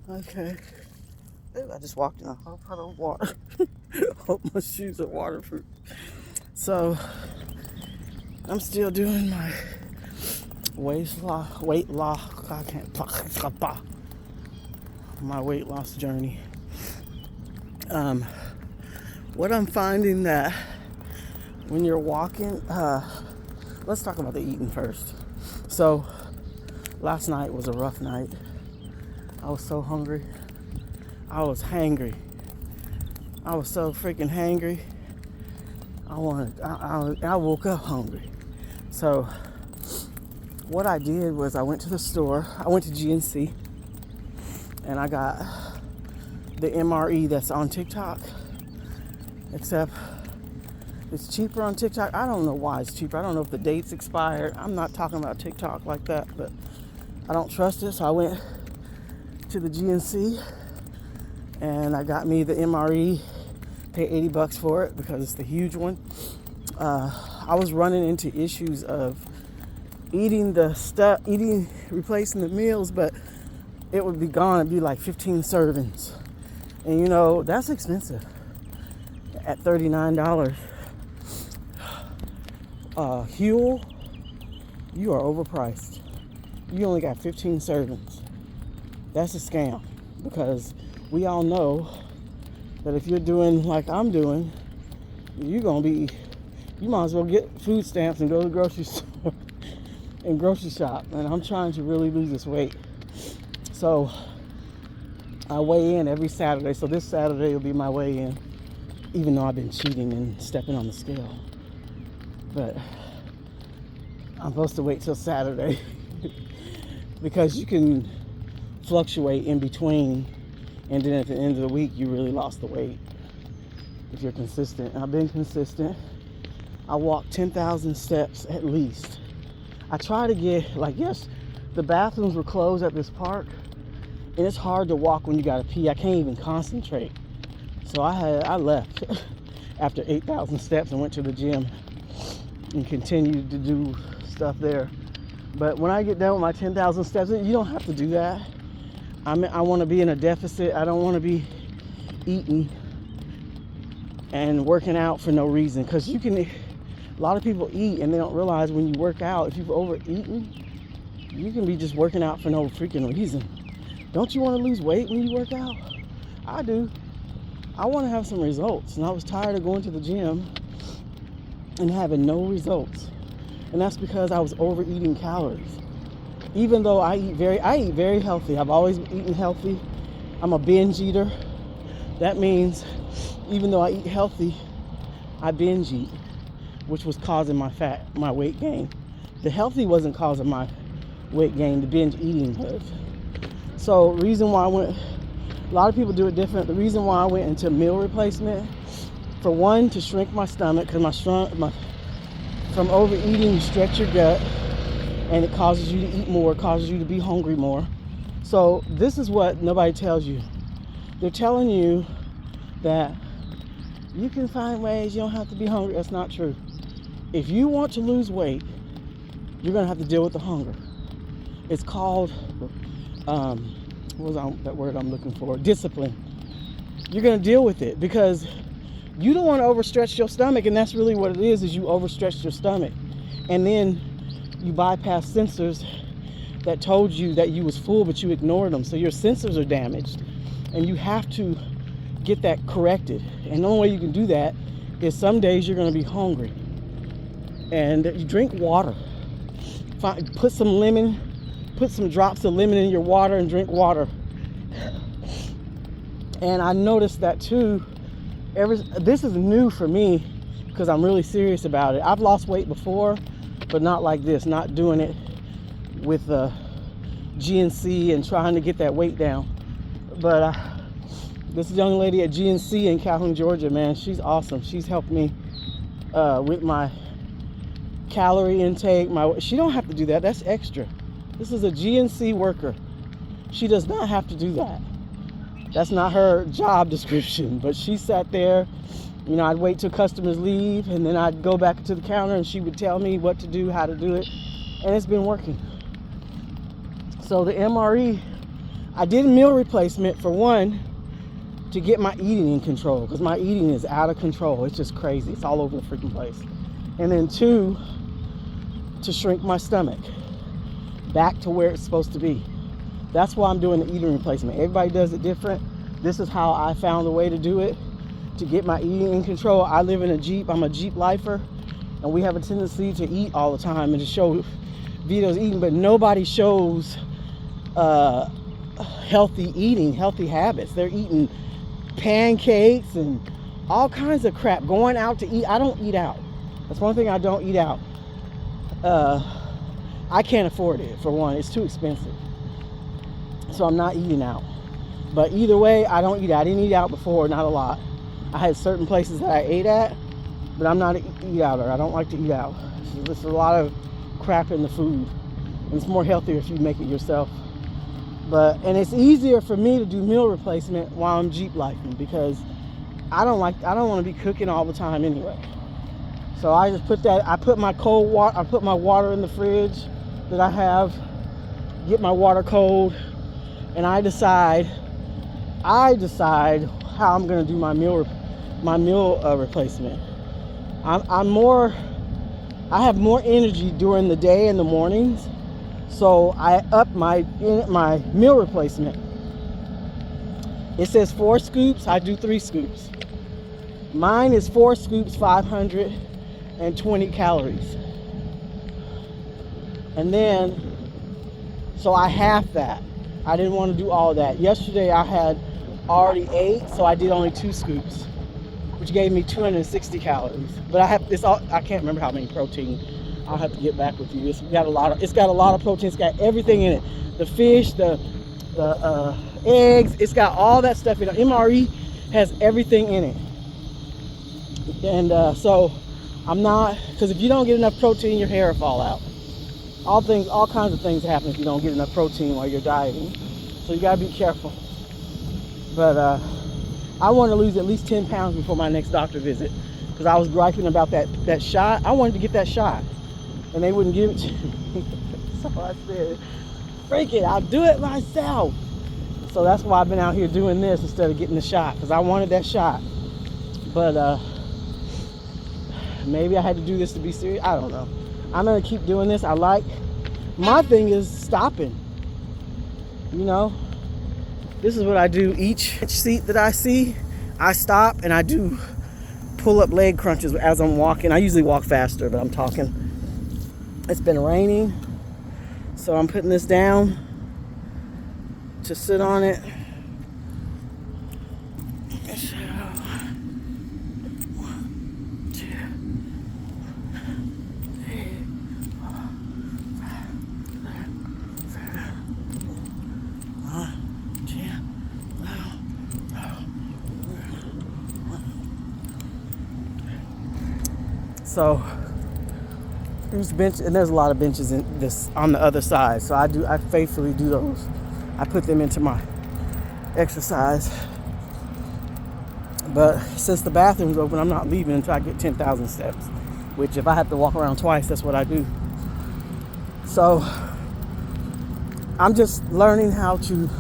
Okay. Ooh, I just walked in a whole puddle of water. Hope my shoes are waterproof. So I'm still doing my weight loss. I can't talk. My weight loss journey. Um, what I'm finding that when you're walking, let's talk about the eating first. So last night was a rough night. I was so hungry. I was hangry. I was so freaking hangry. I woke up hungry. So what I did was I went to the store. I went to GNC and I got the MRE that's on TikTok. Except it's cheaper on TikTok. I don't know why it's cheaper. I don't know if the date's expired. I'm not talking about TikTok like that, but I don't trust it. So I went to the GNC and I got me the MRE. Paid $80 for it because it's the huge one. I was running into issues of replacing the meals, but it would be gone. It'd be like 15 servings. And you know, that's expensive at $39. Huel, you are overpriced. You only got 15 servings. That's a scam because we all know that if you're doing like I'm doing, you might as well get food stamps and go to the grocery store and grocery shop. And I'm trying to really lose this weight. So I weigh in every Saturday. So this Saturday will be my weigh in, even though I've been cheating and stepping on the scale. But I'm supposed to wait till Saturday because you can fluctuate in between. And then at the end of the week, you really lost the weight if you're consistent. I've been consistent. I walk 10,000 steps at least. I try to get, yes, the bathrooms were closed at this park. And it's hard to walk when you gotta pee. I can't even concentrate. So I left after 8,000 steps and went to the gym and continued to do stuff there. But when I get done with my 10,000 steps, you don't have to do that. I want to be in a deficit. I don't want to be eating and working out for no reason. Because a lot of people eat and they don't realize when you work out, if you've overeaten, you can be just working out for no freaking reason. Don't you want to lose weight when you work out? I do. I want to have some results. And I was tired of going to the gym and having no results. And that's because I was overeating calories. Even though I eat very healthy. I've always eaten healthy. I'm a binge eater. That means even though I eat healthy, I binge eat, which was causing my weight gain. The healthy wasn't causing my weight gain, the binge eating was. So reason why a lot of people do it different. The reason why I went into meal replacement, for one, to shrink my stomach, because from overeating, you stretch your gut. And it causes you to eat more, causes you to be hungry more. So this is what nobody tells you. They're telling you that you can find ways, you don't have to be hungry. That's not true. If you want to lose weight, you're gonna have to deal with the hunger. It's called, that word I'm looking for? Discipline. You're gonna deal with it because you don't want to overstretch your stomach, and that's really what it is you overstretched your stomach. And then you bypass sensors that told you that you was full, but you ignored them. So your sensors are damaged and you have to get that corrected. And the only way you can do that is some days you're going to be hungry. And you drink water. Put some drops of lemon in your water and drink water. And I noticed that too. This is new for me because I'm really serious about it. I've lost weight before, but not like this, not doing it with GNC and trying to get that weight down. But this young lady at GNC in Calhoun, Georgia, man, she's awesome. She's helped me with my calorie intake. She don't have to do that. That's extra. This is a GNC worker. She does not have to do that. That's not her job description. But she sat there. You know, I'd wait till customers leave, and then I'd go back to the counter, and she would tell me what to do, how to do it, and it's been working. So the MRE, I did meal replacement for one, to get my eating in control, because my eating is out of control. It's just crazy. It's all over the freaking place. And then two, to shrink my stomach back to where it's supposed to be. That's why I'm doing the eating replacement. Everybody does it different. This is how I found a way to do it, to get my eating in control. I live in a Jeep. I'm a Jeep lifer, and we have a tendency to eat all the time and to show videos eating, but nobody shows healthy eating, healthy habits. They're eating pancakes and all kinds of crap, going out to eat. I don't eat out. That's one thing I don't eat out. I can't afford it, for one. It's too expensive. So I'm not eating out. But either way, I don't eat out. I didn't eat out before, not a lot. I had certain places that I ate at, but I'm not an eat-outer. I don't like to eat out. So there's a lot of crap in the food. And it's more healthier if you make it yourself. And it's easier for me to do meal replacement while I'm Jeep lifing, because I don't want to be cooking all the time anyway. So I just put my cold water, I put my water in the fridge that I have, get my water cold, and I decide how I'm going to do my meal replacement. I have more energy during the day in the mornings, so I up my meal replacement. It says 4 scoops, I do 3 scoops. Mine is 4 scoops, 520 calories. And then, so I half that. I didn't want to do all that. Yesterday I had already ate, so I did only 2 scoops, which gave me 260 calories. But I can't remember how many protein. I'll have to get back with you. It's got a lot of protein. It's got everything in it. The fish, the eggs, it's got all that stuff in it. MRE has everything in it. And so I'm not, because if you don't get enough protein, your hair will fall out. All kinds of things happen if you don't get enough protein while you're dieting. So you gotta be careful. But I want to lose at least 10 pounds before my next doctor visit, because I was griping about that shot. I wanted to get that shot, and they wouldn't give it to me. So I said, freak it, I'll do it myself. So that's why I've been out here doing this instead of getting the shot, because I wanted that shot. But maybe I had to do this to be serious. I don't know. I'm gonna keep doing this. My thing is stopping. You know, this is what I do. Each seat that I see, I stop and I do pull-up leg crunches as I'm walking. I usually walk faster, but I'm talking. It's been raining, so I'm putting this down to sit on it. So there's bench, and there's a lot of benches in this on the other side. So I faithfully do those. I put them into my exercise. But since the bathroom's open, I'm not leaving until I get 10,000 steps. Which, if I have to walk around twice, that's what I do. So I'm just learning how to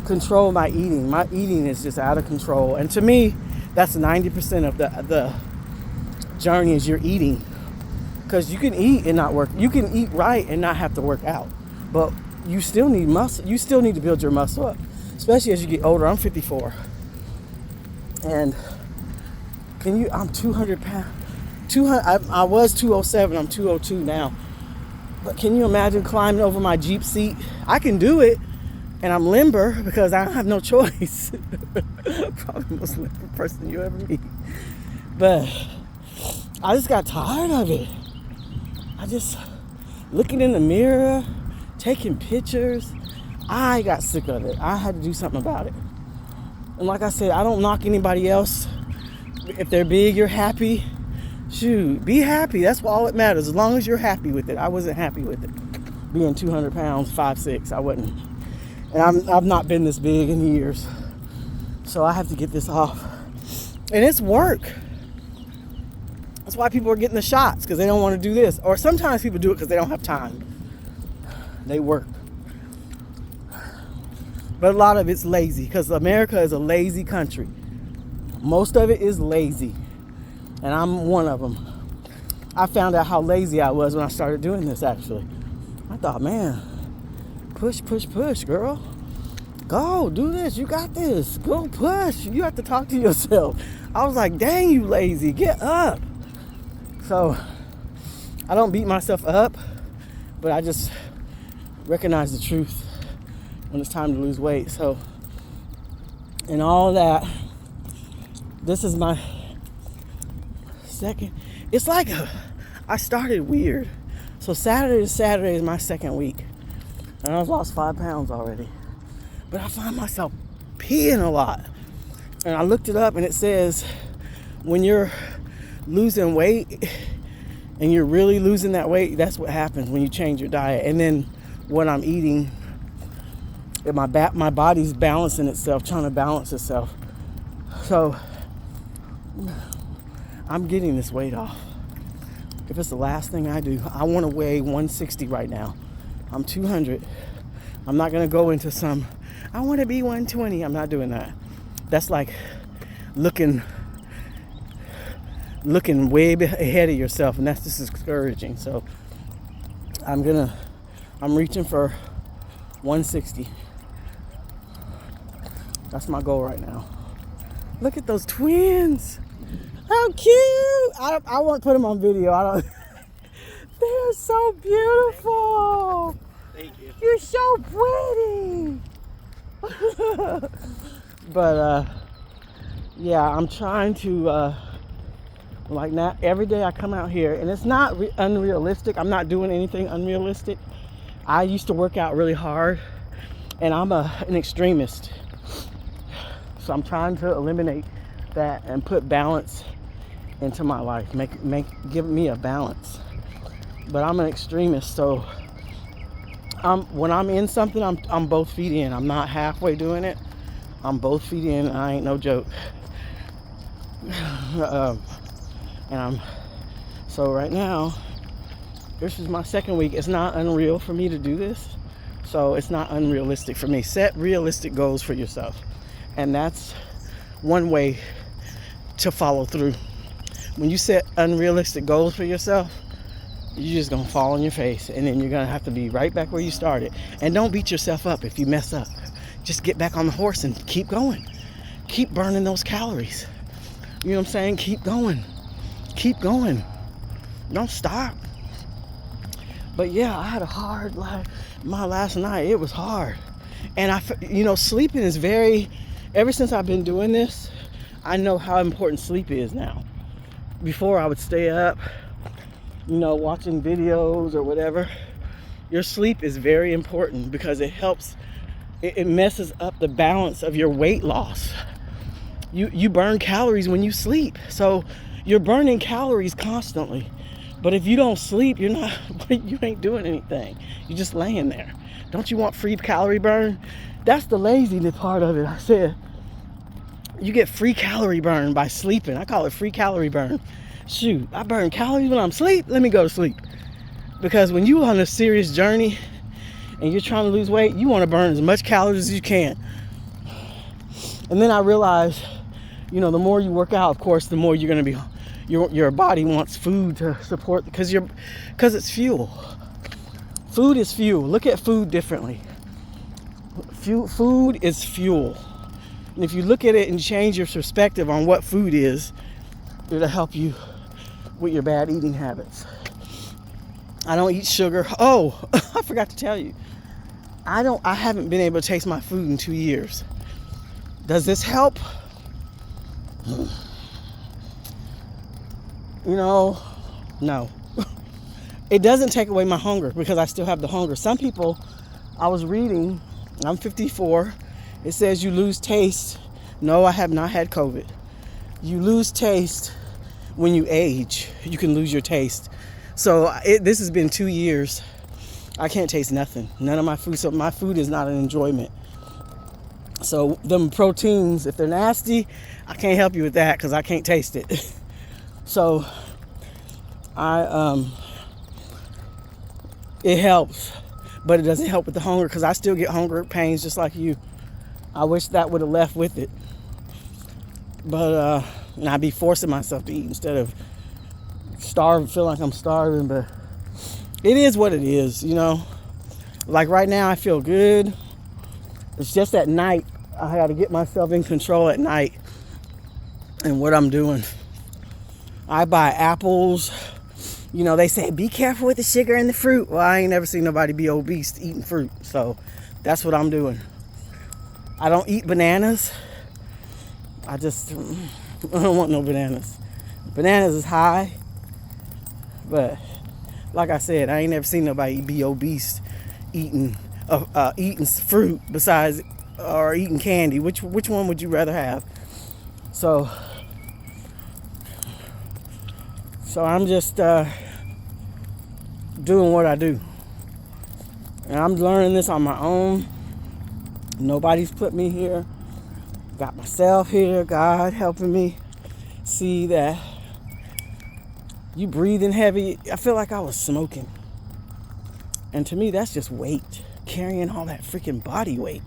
control my eating. My eating is just out of control, and to me, that's 90% of the journey is your eating, because you can eat and not work. You can eat right and not have to work out, but you still need muscle. You still need to build your muscle up, especially as you get older. I'm 54, and I'm 200 pounds. I was 207. I'm 202 now. But can you imagine climbing over my Jeep seat? I can do it, and I'm limber because I have no choice. Probably the most limber person you ever meet. But I just got tired of it. I just looking in the mirror, taking pictures. I got sick of it. I had to do something about it. And like I said, I don't knock anybody else. If they're big, you're happy. Shoot, be happy. That's all that matters. As long as you're happy with it. I wasn't happy with it. Being 200 pounds, 5'6", I wasn't. And I've not been this big in years. So I have to get this off. And it's work. That's why people are getting the shots, because they don't want to do this. Or sometimes people do it because they don't have time. They work. But a lot of it's lazy, because America is a lazy country. Most of it is lazy, and I'm one of them. I found out how lazy I was when I started doing this, actually. I thought, man, push, girl. Go, do this. You got this. Go push. You have to talk to yourself. I was like, dang, you lazy. Get up. So I don't beat myself up, but I just recognize the truth when it's time to lose weight. So, and all that, this is my second. It's like I started weird. So Saturday to Saturday is my second week. And I've lost 5 pounds already. But I find myself peeing a lot. And I looked it up, and it says when you're losing weight and you're really losing that weight, that's what happens when you change your diet. And then what I'm eating, my body's balancing itself, trying to balance itself. So I'm getting this weight off. If it's the last thing I do, I want to weigh 160 right now. I'm 200. I'm not going to go into I want to be 120. I'm not doing that. That's like looking way ahead of yourself, and that's just discouraging. So I'm reaching for 160. That's my goal right now. Look at those twins. How cute. I won't put them on video. They're so beautiful. Thank you. You're so pretty. But yeah, I'm trying to like, now every day I come out here, and it's not unrealistic. I'm not doing anything unrealistic. I used to work out really hard, and I'm an extremist. So I'm trying to eliminate that and put balance into my life. Give me a balance. But I'm an extremist, so when I'm in something, I'm both feet in. I'm not halfway doing it. I'm both feet in. I ain't no joke. So right now, this is my second week. It's not unreal for me to do this, so it's not unrealistic for me. Set realistic goals for yourself, and that's one way to follow through. When you set unrealistic goals for yourself, you're just gonna fall on your face, and then you're gonna have to be right back where you started. And don't beat yourself up if you mess up. Just get back on the horse and keep going. Keep burning those calories. You know what I'm saying? Keep going. Keep going. Don't stop. But yeah, I had a hard life. My last night, it was hard. And sleeping is ever since I've been doing this, I know how important sleep is now. Before, I would stay up, watching videos or whatever. Your sleep is very important because it helps, it messes up the balance of your weight loss. You burn calories when you sleep. So you're burning calories constantly. But if you don't sleep, you ain't doing anything. You're just laying there. Don't you want free calorie burn? That's the laziness part of it. I said, you get free calorie burn by sleeping. I call it free calorie burn. Shoot, I burn calories when I'm asleep. Let me go to sleep. Because when you're on a serious journey and you're trying to lose weight, you want to burn as much calories as you can. And then I realized, the more you work out, of course, the more you're going to be, your body wants food to support, because it's fuel. Food is fuel. Look at food differently. Food is fuel. And if you look at it and change your perspective on what food is, it'll help you with your bad eating habits. I don't eat sugar. Oh, I forgot to tell you. I haven't been able to taste my food in 2 years. Does this help? No. It doesn't take away my hunger, because I still have the hunger. Some people, I was reading, I'm 54, it says you lose taste. No, I have not had COVID. You lose taste when you age. You can lose your taste. So this has been 2 years. I can't taste nothing. None of my food. So my food is not an enjoyment. So them proteins, if they're nasty, I can't help you with that because I can't taste it. So it helps, but it doesn't help with the hunger, because I still get hunger pains just like you. I wish that would have left with it. But and I'd be forcing myself to eat instead of feel like I'm starving. But it is what it is, you know. Like right now I feel good. It's just at night I got to get myself in control at night and what I'm doing. I buy apples. You know, they say be careful with the sugar and the fruit. Well, I ain't never seen nobody be obese eating fruit. So that's what I'm doing. I don't eat bananas. I don't want no bananas. Bananas is high. But like I said, I ain't never seen nobody be obese eating fruit besides or eating candy. Which one would you rather have? So I'm just doing what I do. And I'm learning this on my own. Nobody's put me here. Got myself here. God helping me see that you breathing heavy. I feel like I was smoking. And to me, that's just weight. Carrying all that freaking body weight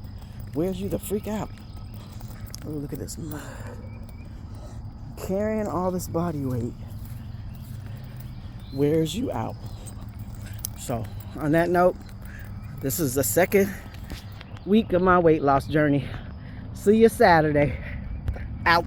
wears you the freak out. Oh, look at this mud. Carrying all this body weight wears you out. So, on that note, this is the second week of my weight loss journey. See you Saturday. Out.